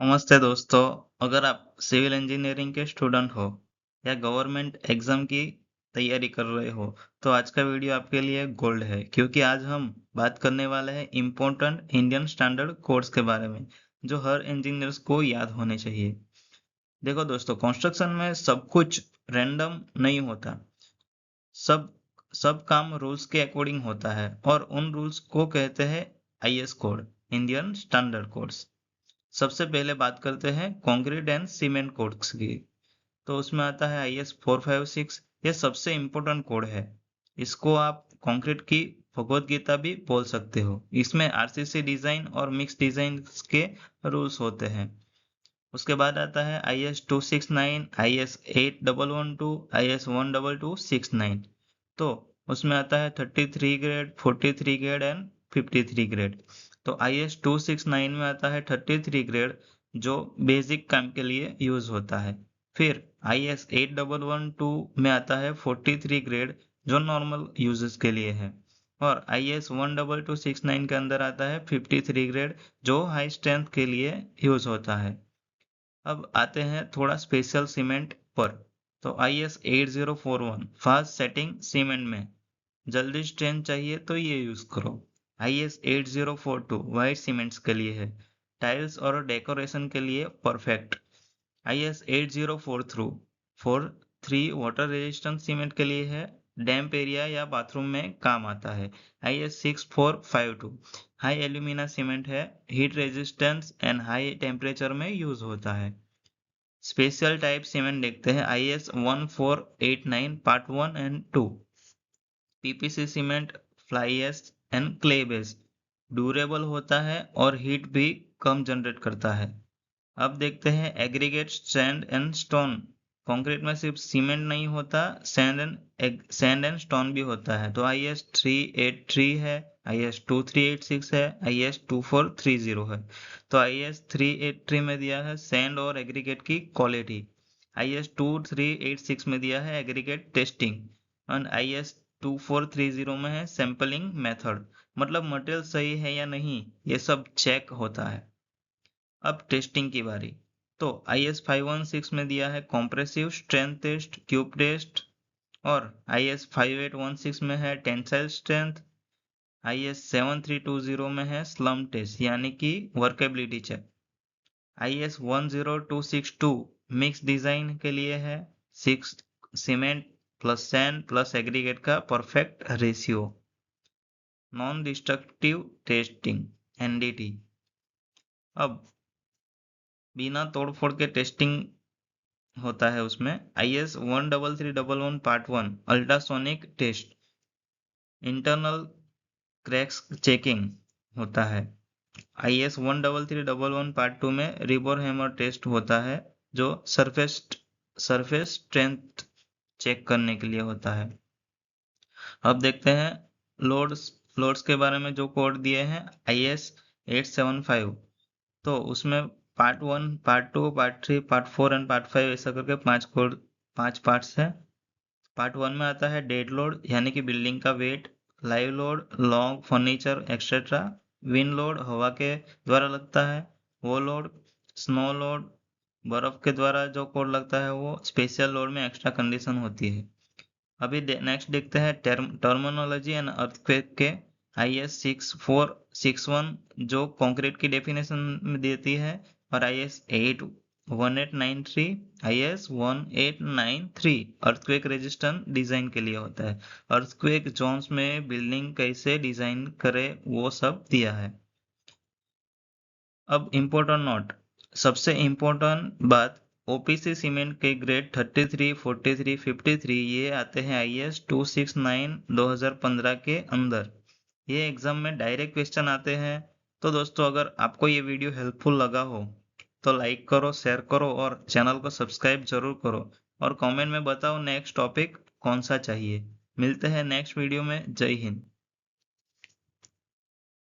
नमस्ते दोस्तों। अगर आप सिविल इंजीनियरिंग के स्टूडेंट हो या गवर्नमेंट एग्जाम की तैयारी कर रहे हो तो आज का वीडियो आपके लिए गोल्ड है, क्योंकि आज हम बात करने वाले हैं इम्पोर्टेंट इंडियन स्टैंडर्ड कोड्स के बारे में जो हर इंजीनियर्स को याद होने चाहिए। देखो दोस्तों, कंस्ट्रक्शन में सब कुछ रैंडम नहीं होता। सब सब काम रूल्स के अकॉर्डिंग होता है और उन रूल्स को कहते हैं IS code, Indian standard codes. सबसे पहले बात करते हैं कंक्रीट एंड सीमेंट कोड्स की। तो उसमें आता है आईएस 456। ये सबसे इम्पोर्टेंट कोड है। इसको आप कंक्रीट की भगवत गीता भी बोल सकते हो। इसमें आरसीसी डिजाइन और मिक्स डिजाइन के रूल्स होते हैं। उसके बाद आता है आईएस 269, आईएस 8112, आईएस 12269। तो उसमें आता है 33 ग्रेड, 43 ग्रेड एंड 53 ग्रेड। तो आईएस 269 में आता है 33 ग्रेड, जो बेसिक काम के लिए यूज होता है। फिर आईएस 8112 में आता है 43 ग्रेड, जो नॉर्मल यूजेस के लिए है। और आईएस 12269 के अंदर आता है 53 ग्रेड, जो हाई स्ट्रेंथ के लिए यूज होता है। अब आते हैं थोड़ा स्पेशल सीमेंट पर। तो आईएस 8041 फास्ट सेटिंग सीमेंट में जल्दी स्ट्रेंथ चाहिए तो ये यूज करो। आईएस 8042 वाइट सीमेंट्स के लिए है, टाइल्स और डेकोरेशन के लिए perfect. IS 8043 water resistant cement के लिए है, डैम्प एरिया या बाथरूम में काम आता है। आईएस 6452 हाई एल्यूमिना सीमेंट है, heat resistance and high temperature में यूज होता है। स्पेशल टाइप सीमेंट देखते हैं, IS 1489 part 1 and 2। PPC cement, fly ash and clay based, durable होता है और हीट भी कम जनरेट करता है। अब देखते हैं aggregate, sand and stone. Concrete में सिर्फ सीमेंट नहीं होता, सैंड एंड स्टोन भी होता है। तो आईएस 383 है, आईएस 2386 है, आईएस 2430 है। तो आईएस 383 में दिया है सैंड और एग्रीगेट की क्वालिटी, आईएस 2386 में दिया है एग्रीगेट टेस्टिंग, और आईएस 2430 में है सैंपलिंग मेथड, मतलब मटेरियल सही है या नहीं ये सब चेक होता है। अब टेस्टिंग की बारी। तो आईएस 516 में दिया है compressive strength test, cube test. और आईएस 5816 में है टेंसाइल स्ट्रेंथ। आईएस 7320 में है स्लम टेस्ट यानी कि workability check. IS 10262 mix design के लिए है, 6 cement plus sand plus aggregate का perfect ratio. Non destructive testing, NDT. अब बिना तोड़फोड़ के टेस्टिंग होता है उसमें। IS 13311 part 1 ultrasonic test, internal cracks checking होता है। आईएस 13311 पार्ट 2 में रिबोर हैमर टेस्ट होता है, जो सरफेस स्ट्रेंथ चेक करने के लिए होता है। अब देखते हैं लोड्स के बारे में जो कोड दिए हैं। आईएस 875, तो उसमें part 1, part 2, part 3, part 4 and part 5 ऐसा करके 5 पार्ट्स है। पार्ट 1 में आता है डेड लोड यानी कि बिल्डिंग का weight, live load long furniture etcetera, wind load हवा के द्वारा लगता है वो लोड, स्नो लोड बर्फ के द्वारा जो कोड लगता है वो, स्पेशल लोड में एक्स्ट्रा कंडीशन होती है। अभी नेक्स्ट देखते हैं टर्मिनोलॉजी एंड अर्थक्वेक के। आईएस 6461 जो कंक्रीट की डेफिनेशन में देती है, और IS 1893, IS 1893 earthquake resistant design के लिए होता है। अर्थक्वेक जोन्स में बिल्डिंग कैसे डिजाइन करे वो सब दिया है। अब इम्पोर्टेंट नोट, सबसे इम्पोर्टेंट बात, ओपीसी सीमेंट के ग्रेड 33, 43, 53 ये आते हैं आईएस 269 2015 के अंदर। ये एग्जाम में डायरेक्ट क्वेश्चन आते हैं। तो दोस्तों, अगर आपको ये वीडियो हेल्पफुल लगा हो तो लाइक करो, शेयर करो और चैनल को सब्सक्राइब जरूर करो। और कमेंट में बताओ नेक्स्ट टॉपिक कौन सा चाहिए। मिलते हैं नेक्स्ट वीडियो में। जय हिंद।